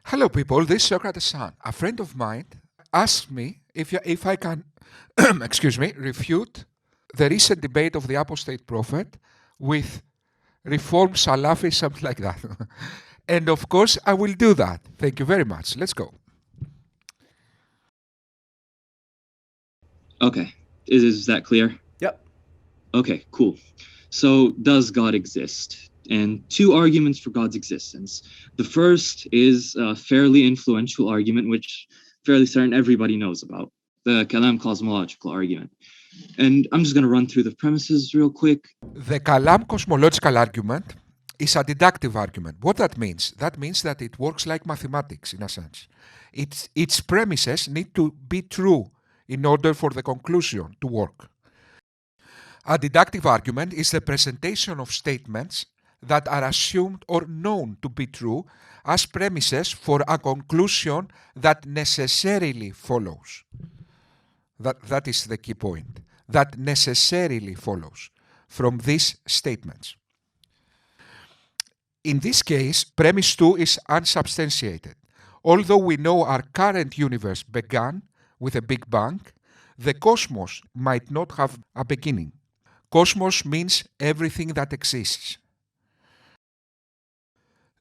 Hello, people. This is Socrates' son. A friend of mine asked me if I can, refute the recent debate of the Apostate prophet with Reform Salafi, something like that. And of course, I will do that. Thank you very much. Let's go. Okay, is that clear? Yep. Okay, cool. So, does God exist? And two arguments for God's existence. The first is a fairly influential argument, which fairly certain everybody knows about, the Cosmological Argument. And I'm just going to run through the premises real quick. The Kalam Cosmological Argument is a deductive argument. What that means? That means that it works like mathematics, in a sense. Its premises need to be true in order for the conclusion to work. A deductive argument is the presentation of statements that are assumed or known to be true as premises for a conclusion that necessarily follows. That is the key point. That necessarily follows from these statements. In this case, premise 2 is unsubstantiated. Although we know our current universe began with a Big Bang, the cosmos might not have a beginning. Cosmos means everything that exists.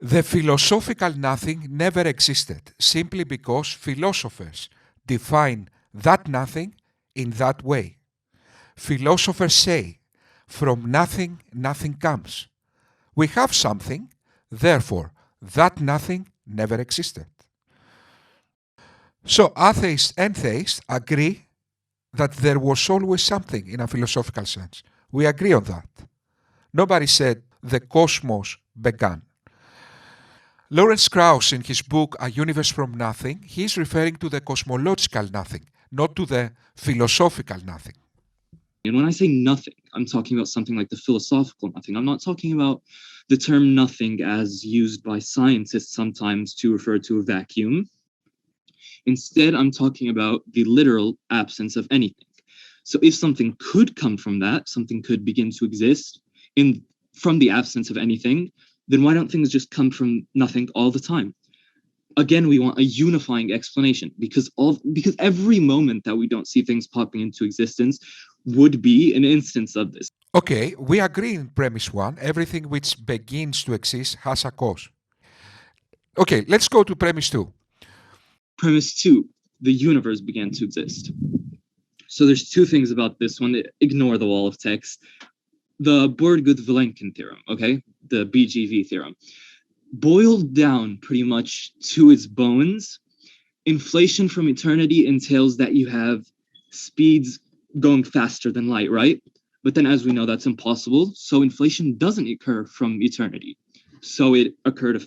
The philosophical nothing never existed, simply because philosophers define that nothing in that way. Philosophers say, from nothing, nothing comes. We have something, therefore, that nothing never existed. So atheists and theists agree that there was always something in a philosophical sense. We agree on that. Nobody said the cosmos began. Lawrence Krauss, in his book A Universe from Nothing, he is referring to the cosmological nothing, not to the philosophical nothing. And when I say nothing, I'm talking about something like the philosophical nothing. I'm not talking about the term nothing as used by scientists sometimes to refer to a vacuum. Instead, I'm talking about the literal absence of anything. So if something could come from that, something could begin to exist from the absence of anything, then why don't things just come from nothing all the time? Again, we want a unifying explanation because every moment that we don't see things popping into existence would be an instance of this. Okay, we agree in premise 1, everything which begins to exist has a cause. Okay, let's go to premise 2. Premise 2, the universe began to exist. So there's two things about this one. Ignore the wall of text. The Borguth-Vilenkin theorem, okay? The BGV theorem. Boiled down pretty much to its bones, inflation from eternity entails that you have speeds going faster than light, right? But then as we know, that's impossible. So inflation doesn't occur from eternity. So it occurred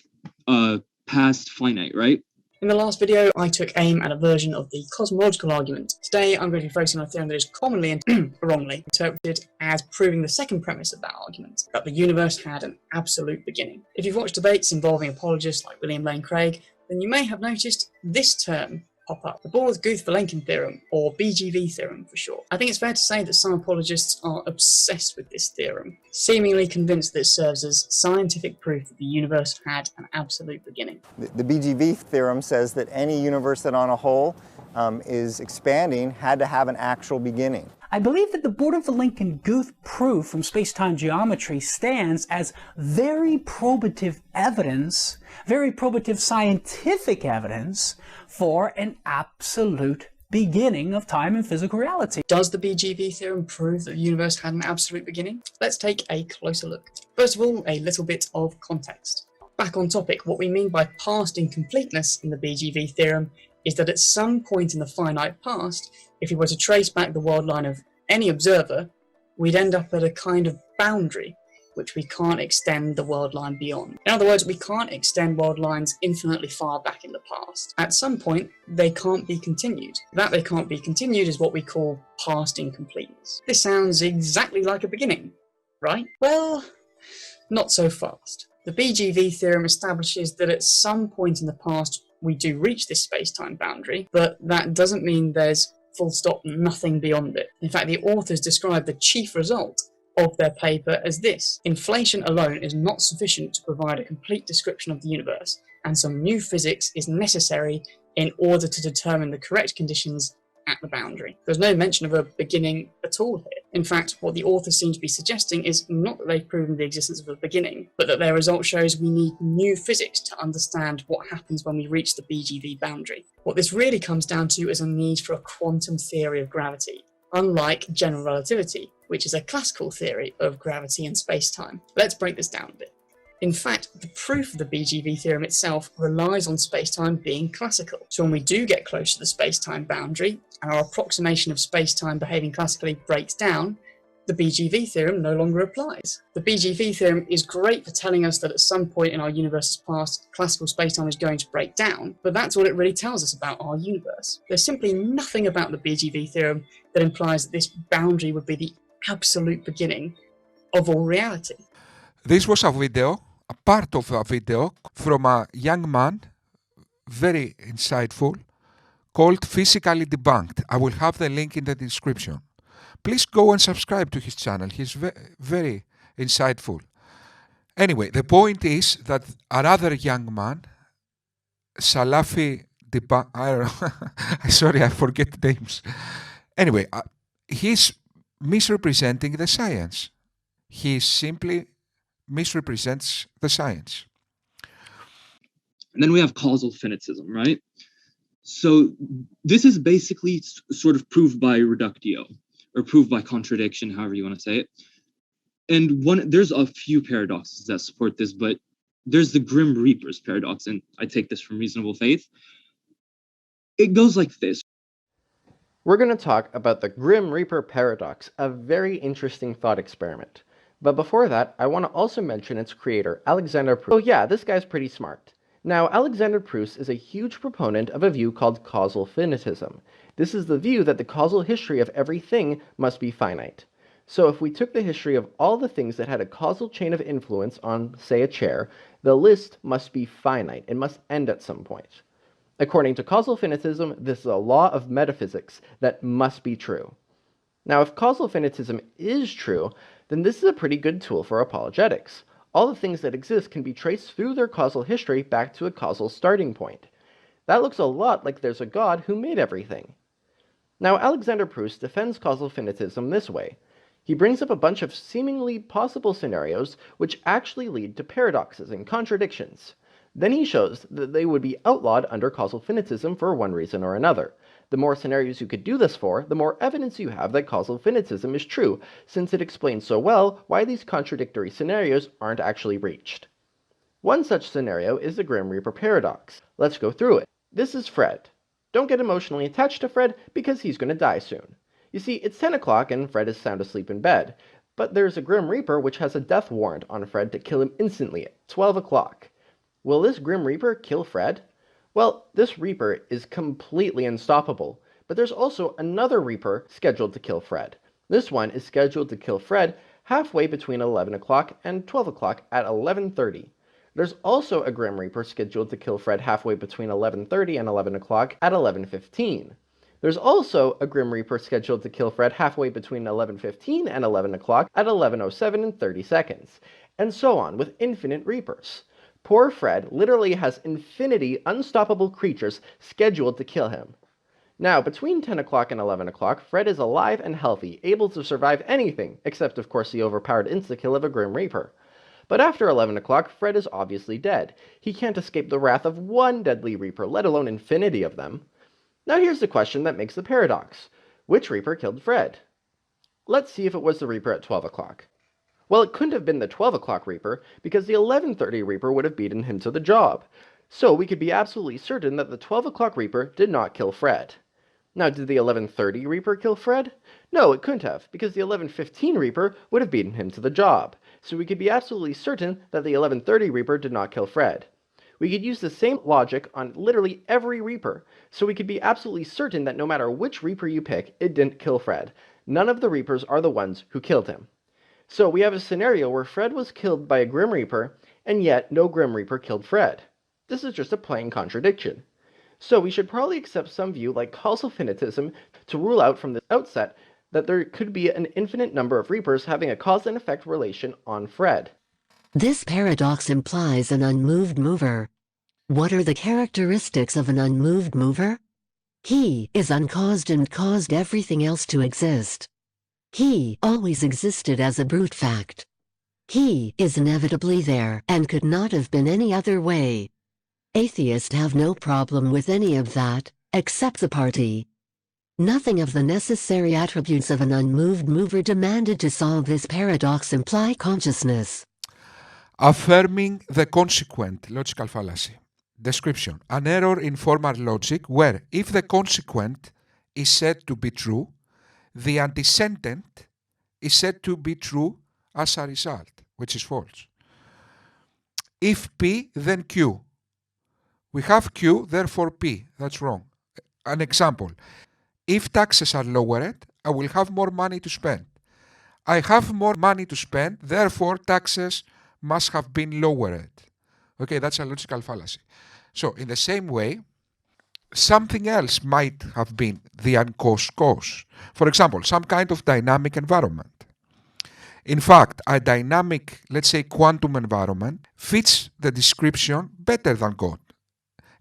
past finite, right? In the last video, I took aim at a version of the cosmological argument. Today, I'm going to be focusing on a theorem that is commonly and wrongly interpreted as proving the second premise of that argument, that the universe had an absolute beginning. If you've watched debates involving apologists like William Lane Craig, then you may have noticed this term pop up, the Borguth-Vilenkin theorem, or BGV theorem for short. I think it's fair to say that some apologists are obsessed with this theorem, seemingly convinced that it serves as scientific proof that the universe had an absolute beginning. The BGV theorem says that any universe that on a whole is expanding had to have an actual beginning. I believe that the Borguth-Vilenkin Guth proof from space-time geometry stands as very probative evidence, very probative scientific evidence for an absolute beginning of time and physical reality. Does the BGV theorem prove that the universe had an absolute beginning? Let's take a closer look. First of all, a little bit of context. Back on topic, what we mean by past incompleteness in the BGV theorem is that at some point in the finite past, if we were to trace back the world line of any observer, we'd end up at a kind of boundary which we can't extend the world line beyond. In other words, we can't extend world lines infinitely far back in the past. At some point, they can't be continued. That they can't be continued is what we call past incompleteness. This sounds exactly like a beginning, right? Well, not so fast. The BGV theorem establishes that at some point in the past, we do reach this space-time boundary, but that doesn't mean there's full stop nothing beyond it. In fact, the authors describe the chief result of their paper as this: inflation alone is not sufficient to provide a complete description of the universe, and some new physics is necessary in order to determine the correct conditions at the boundary. There's no mention of a beginning at all here. In fact, what the authors seem to be suggesting is not that they've proven the existence of a beginning, but that their result shows we need new physics to understand what happens when we reach the BGV boundary. What this really comes down to is a need for a quantum theory of gravity, unlike general relativity, which is a classical theory of gravity and space-time. Let's break this down a bit. In fact, the proof of the BGV theorem itself relies on space-time being classical. So when we do get close to the space-time boundary, and our approximation of space-time behaving classically breaks down, the BGV theorem no longer applies. The BGV theorem is great for telling us that at some point in our universe's past, classical space-time is going to break down, but that's all it really tells us about our universe. There's simply nothing about the BGV theorem that implies that this boundary would be the absolute beginning of all reality. This was a part of a video from a young man, very insightful, called Physically Debunked. I will have the link in the description. Please go and subscribe to his channel. He's very insightful. Anyway, the point is that another young man, Salafi, sorry, I forget names. Anyway, he's misrepresenting the science. He simply misrepresents the science. And then we have causal finitism, right? So this is basically sort of proved by reductio, or proved by contradiction, however you want to say it. And there's a few paradoxes that support this, but there's the Grim Reaper's paradox, and I take this from Reasonable Faith. It goes like this. We're going to talk about the Grim Reaper paradox, a very interesting thought experiment. But before that, I want to also mention its creator, Alexander Proust. Oh yeah, this guy's pretty smart. Now, Alexander Proust is a huge proponent of a view called causal finitism. This is the view that the causal history of everything must be finite. So if we took the history of all the things that had a causal chain of influence on, say, a chair, the list must be finite. It must end at some point. According to causal finitism, this is a law of metaphysics that must be true. Now, if causal finitism is true, then this is a pretty good tool for apologetics. All the things that exist can be traced through their causal history back to a causal starting point. That looks a lot like there's a God who made everything. Now, Alexander Proust defends causal finitism this way. He brings up a bunch of seemingly possible scenarios which actually lead to paradoxes and contradictions. Then he shows that they would be outlawed under causal finitism for one reason or another. The more scenarios you could do this for, the more evidence you have that causal finitism is true, since it explains so well why these contradictory scenarios aren't actually reached. One such scenario is the Grim Reaper paradox. Let's go through it. This is Fred. Don't get emotionally attached to Fred because he's going to die soon. You see, it's 10 o'clock and Fred is sound asleep in bed, but there's a Grim Reaper which has a death warrant on Fred to kill him instantly at 12 o'clock. Will this Grim Reaper kill Fred? Well, this Reaper is completely unstoppable, but there's also another Reaper scheduled to kill Fred. This one is scheduled to kill Fred halfway between 11 o'clock and 12 o'clock at 11:30. There's also a Grim Reaper scheduled to kill Fred halfway between 11:30 and 11 o'clock at 11:15. There's also a Grim Reaper scheduled to kill Fred halfway between 11:15 and 11 o'clock at 11:07 and 30 seconds, and so on with infinite Reapers. Poor Fred literally has infinity unstoppable creatures scheduled to kill him. Now, between 10 o'clock and 11 o'clock, Fred is alive and healthy, able to survive anything, except of course the overpowered insta-kill of a Grim Reaper. But after 11 o'clock, Fred is obviously dead. He can't escape the wrath of one deadly Reaper, let alone infinity of them. Now here's the question that makes the paradox. Which Reaper killed Fred? Let's see if it was the Reaper at 12 o'clock. Well, it couldn't have been the 12 o'clock Reaper, because the 11:30 Reaper would have beaten him to the job. So we could be absolutely certain that the 12 o'clock Reaper did not kill Fred. Now, did the 11:30 Reaper kill Fred? No, it couldn't have, because the 11:15 Reaper would have beaten him to the job. So we could be absolutely certain that the 11:30 Reaper did not kill Fred. We could use the same logic on literally every Reaper, so we could be absolutely certain that no matter which Reaper you pick, it didn't kill Fred. None of the Reapers are the ones who killed him. So we have a scenario where Fred was killed by a Grim Reaper, and yet no Grim Reaper killed Fred. This is just a plain contradiction. So we should probably accept some view like causal finitism to rule out from the outset that there could be an infinite number of Reapers having a cause and effect relation on Fred. This paradox implies an unmoved mover. What are the characteristics of an unmoved mover? He is uncaused and caused everything else to exist. He always existed as a brute fact. He is inevitably there and could not have been any other way. Atheists have no problem with any of that, except the party. Nothing of the necessary attributes of an unmoved mover demanded to solve this paradox imply consciousness. Affirming the consequent logical fallacy. Description. An error in formal logic where if the consequent is said to be true, the antecedent is said to be true as a result, which is false. If P, then Q. We have Q, therefore P. That's wrong. An example. If taxes are lowered, I will have more money to spend. I have more money to spend, therefore taxes must have been lowered. Okay, that's a logical fallacy. So, in the same way, something else might have been the uncaused cause. For example, some kind of dynamic environment. In fact, a dynamic, let's say quantum environment, fits the description better than God.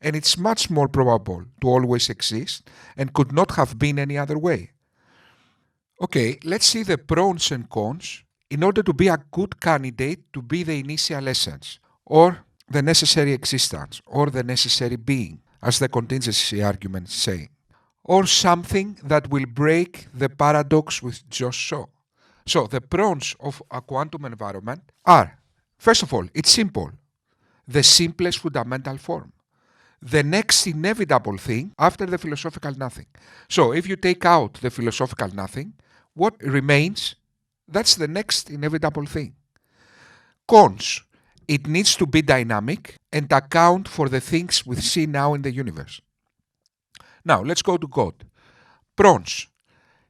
And it's much more probable to always exist and could not have been any other way. Okay, let's see the pros and cons in order to be a good candidate to be the initial essence, or the necessary existence, or the necessary being, as the contingency argument is saying, or something that will break the paradox we just saw. So the pros of a quantum environment are, first of all, it's simple, the simplest fundamental form. The next inevitable thing after the philosophical nothing. So if you take out the philosophical nothing, what remains? That's the next inevitable thing. Cons. It needs to be dynamic and account for the things we see now in the universe. Now, let's go to God. Pros.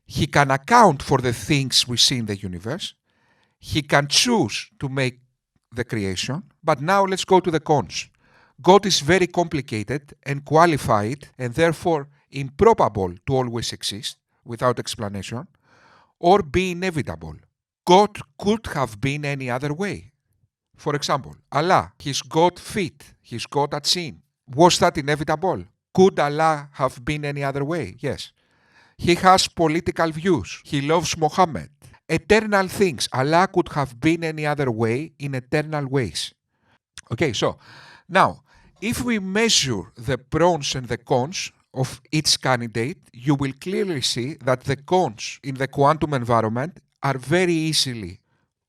He can account for the things we see in the universe. He can choose to make the creation. But now let's go to the cons. God is very complicated and qualified and therefore improbable to always exist without explanation or be inevitable. God could have been any other way. For example, Allah, His God feet, His God at sin. Was that inevitable? Could Allah have been any other way? Yes. He has political views. He loves Muhammad. Eternal things. Allah could have been any other way in eternal ways. Okay, so now, if we measure the pros and the cons of each candidate, you will clearly see that the cons in the quantum environment are very easily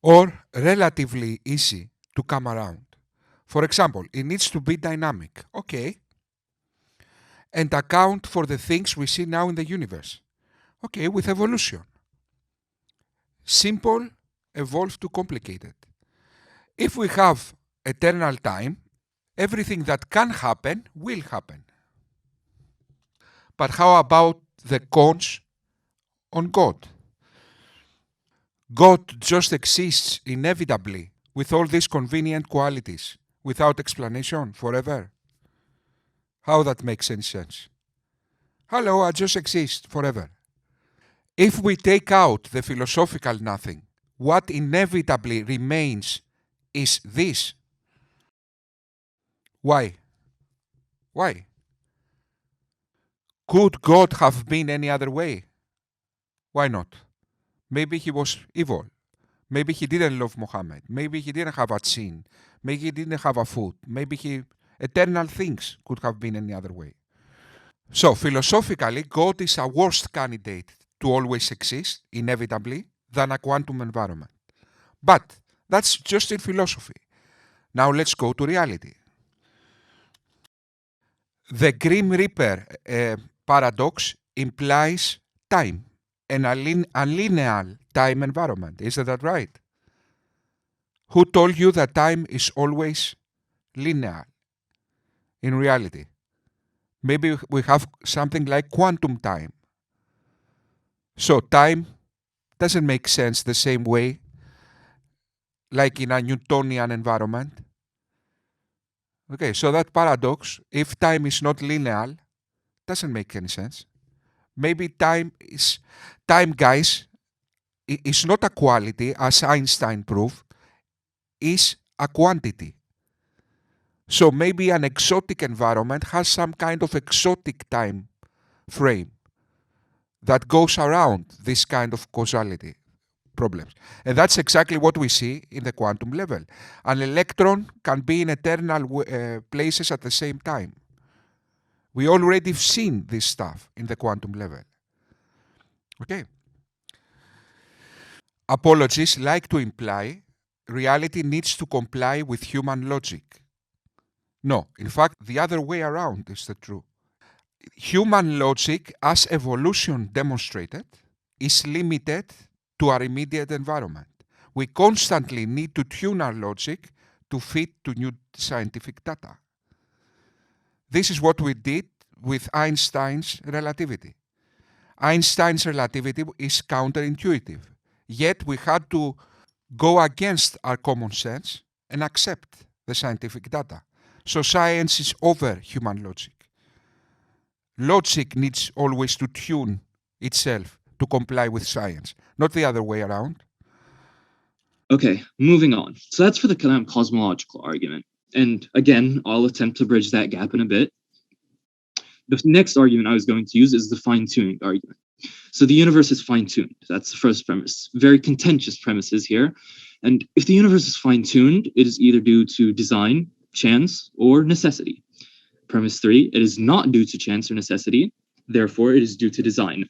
or relatively easy to come around. For example, it needs to be dynamic, okay, and account for the things we see now in the universe, okay, with evolution. Simple evolved to complicated. If we have eternal time, everything that can happen will happen. But how about the cons on God? God just exists inevitably with all these convenient qualities without explanation forever. How that makes any sense? Hello, I just exist forever. If we take out the philosophical nothing, what inevitably remains is this. Why? Why? Could God have been any other way? Why not? Maybe he was evil. Maybe he didn't love Muhammad. Maybe he didn't have a sin. Maybe he didn't have a food. Maybe eternal things could have been any other way. So philosophically, God is a worse candidate to always exist, inevitably, than a quantum environment. But that's just in philosophy. Now let's go to reality. The Grim Reaper paradox implies time, an unlinear time environment. Isn't that right? Who told you that time is always linear in reality? Maybe we have something like quantum time. So time doesn't make sense the same way like in a Newtonian environment. Okay, so that paradox, if time is not linear, doesn't make any sense. Maybe time, guys, is not a quality, as Einstein proved, is a quantity. So maybe an exotic environment has some kind of exotic time frame that goes around this kind of causality problems. And that's exactly what we see in the quantum level. An electron can be in eternal places at the same time. We already have seen this stuff in the quantum level. Okay. Apologies like to imply reality needs to comply with human logic. No, in fact, the other way around is the true. Human logic, as evolution demonstrated, is limited to our immediate environment. We constantly need to tune our logic to fit to new scientific data. This is what we did with Einstein's relativity. Einstein's relativity is counterintuitive, yet we had to go against our common sense and accept the scientific data. So science is over human logic. Logic needs always to tune itself to comply with science, not the other way around. Okay, moving on. So that's for the kind of cosmological argument. And again, I'll attempt to bridge that gap in a bit. The next argument I was going to use is the fine-tuning argument. So the universe is fine-tuned. That's the first premise. Very contentious premises here. And if the universe is fine-tuned, it is either due to design, chance, or necessity. Premise 3, it is not due to chance or necessity. Therefore, it is due to design.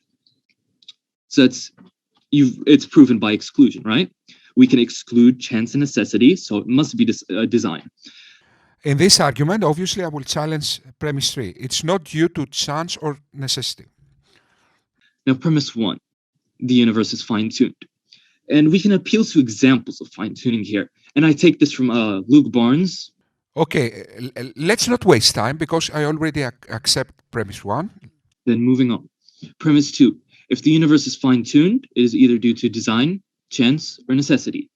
So it's proven by exclusion, right? We can exclude chance and necessity, so it must be design. In this argument, obviously, I will challenge premise 3. It's not due to chance or necessity. Now, premise 1, the universe is fine-tuned. And we can appeal to examples of fine-tuning here. And I take this from Luke Barnes. Okay, let's not waste time because I already accept premise 1. Then moving on. Premise 2, if the universe is fine-tuned, it is either due to design, chance, or necessity.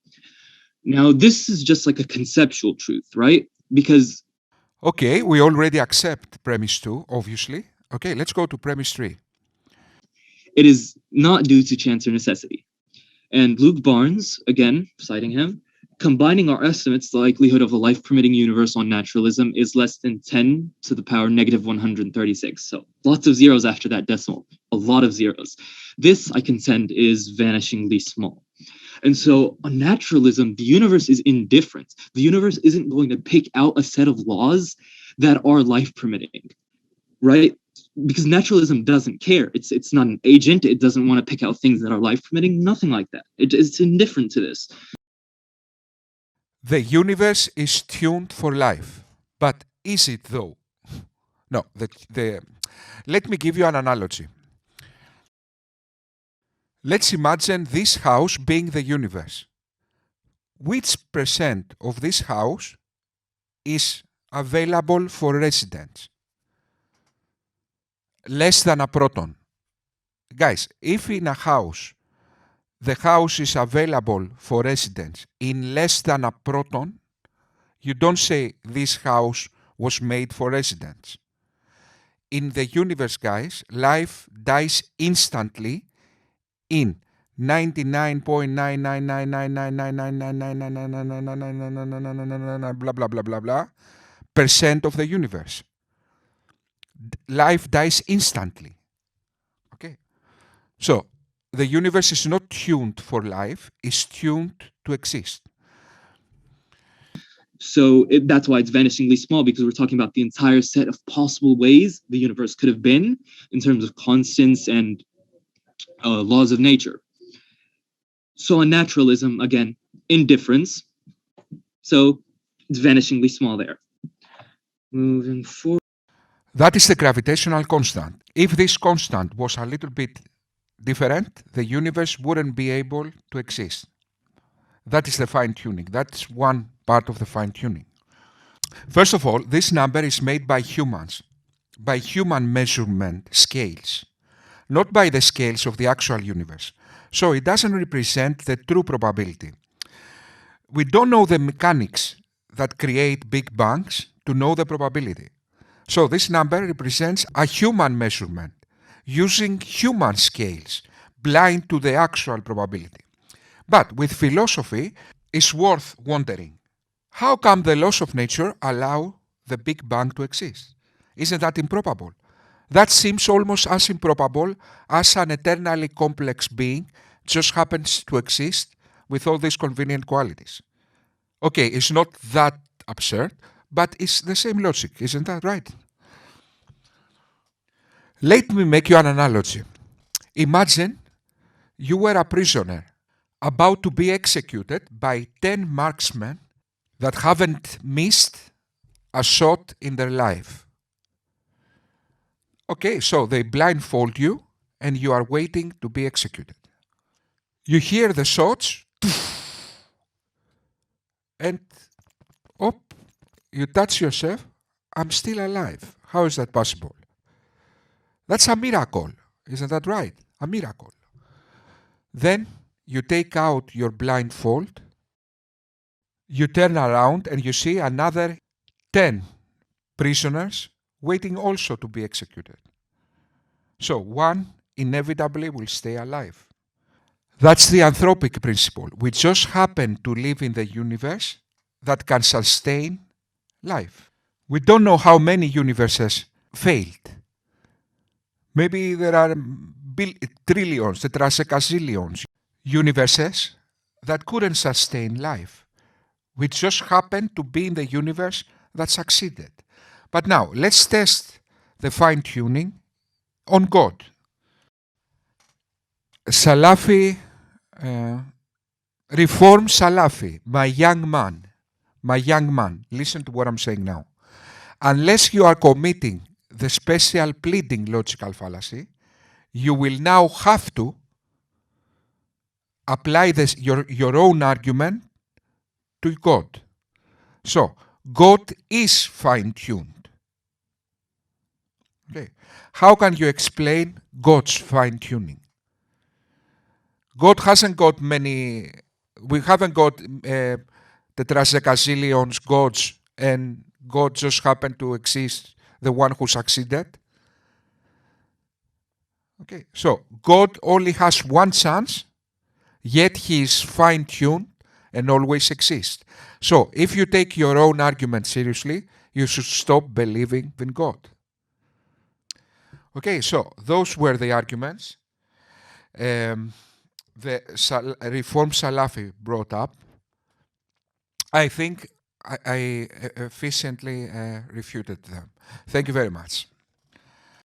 Now, this is just like a conceptual truth, right? Because... Okay, we already accept premise 2, obviously. Okay, let's go to premise 3. It is not due to chance or necessity. And Luke Barnes, again, citing him, combining our estimates, the likelihood of a life-permitting universe on naturalism is less than 10 to the power negative 136. So lots of zeros after that decimal, a lot of zeros. This, I contend, is vanishingly small. And so on naturalism, the universe is indifferent. The universe isn't going to pick out a set of laws that are life-permitting, right? Because naturalism doesn't care. It's not an agent. It doesn't want to pick out things that are life-permitting, nothing like that. It's indifferent to this. The universe is tuned for life. But is it though? No, let me give you an analogy. Let's imagine this house being the universe. Which percent of this house is available for residents? Less than a proton. Guys, if in a house, the house is available for residents in less than a proton, you don't say this house was made for residents. In the universe, guys, life dies instantly in 99.9999999999999 blah blah blah blah blah percent of the universe. Life dies instantly. Okay, so the universe is not tuned for life; it's tuned to exist. So that's why it's vanishingly small, because we're talking about the entire set of possible ways the universe could have been in terms of constants and laws of nature. So on naturalism, again, indifference. So it's vanishingly small there. Moving forward. That is the gravitational constant. If this constant was a little bit different, the universe wouldn't be able to exist. That is the fine-tuning. That's one part of the fine-tuning. First of all, this number is made by humans, by human measurement scales, not by the scales of the actual universe. So it doesn't represent the true probability. We don't know the mechanics that create big bangs to know the probability. So this number represents a human measurement using human scales, blind to the actual probability. But with philosophy, it's worth wondering, how come the laws of nature allow the Big Bang to exist. Isn't that improbable? That seems almost as improbable as an eternally complex being just happens to exist with all these convenient qualities. Okay, it's not that absurd, but it's the same logic, isn't that right? Let me make you an analogy. Imagine you were a prisoner about to be executed by 10 marksmen that haven't missed a shot in their life. Okay, so they blindfold you and you are waiting to be executed. You hear the shots and you touch yourself. I'm still alive. How is that possible? That's a miracle. Isn't that right? A miracle. Then you take out your blindfold, you turn around and you see another 10 prisoners waiting also to be executed. So one inevitably will stay alive. That's the anthropic principle. We just happen to live in the universe that can sustain life. We don't know how many universes failed. Maybe there are trillions, tetrasecazillions universes that couldn't sustain life. We just happen to be in the universe that succeeded. But now, let's test the fine-tuning on God. Salafi, Reform Salafi, my young man, listen to what I'm saying now. Unless you are committing the special pleading logical fallacy, you will now have to apply your own argument to God. So, God is fine-tuned. Okay. How can you explain God's fine-tuning? God hasn't got many, we haven't got tetrasecazillions gods and God just happened to exist, the one who succeeded. Okay, so God only has one chance, yet he is fine-tuned and always exists. So if you take your own argument seriously, you should stop believing in God. Okay, so those were the arguments the Reform Salafi brought up. I think I efficiently refuted them. Thank you very much.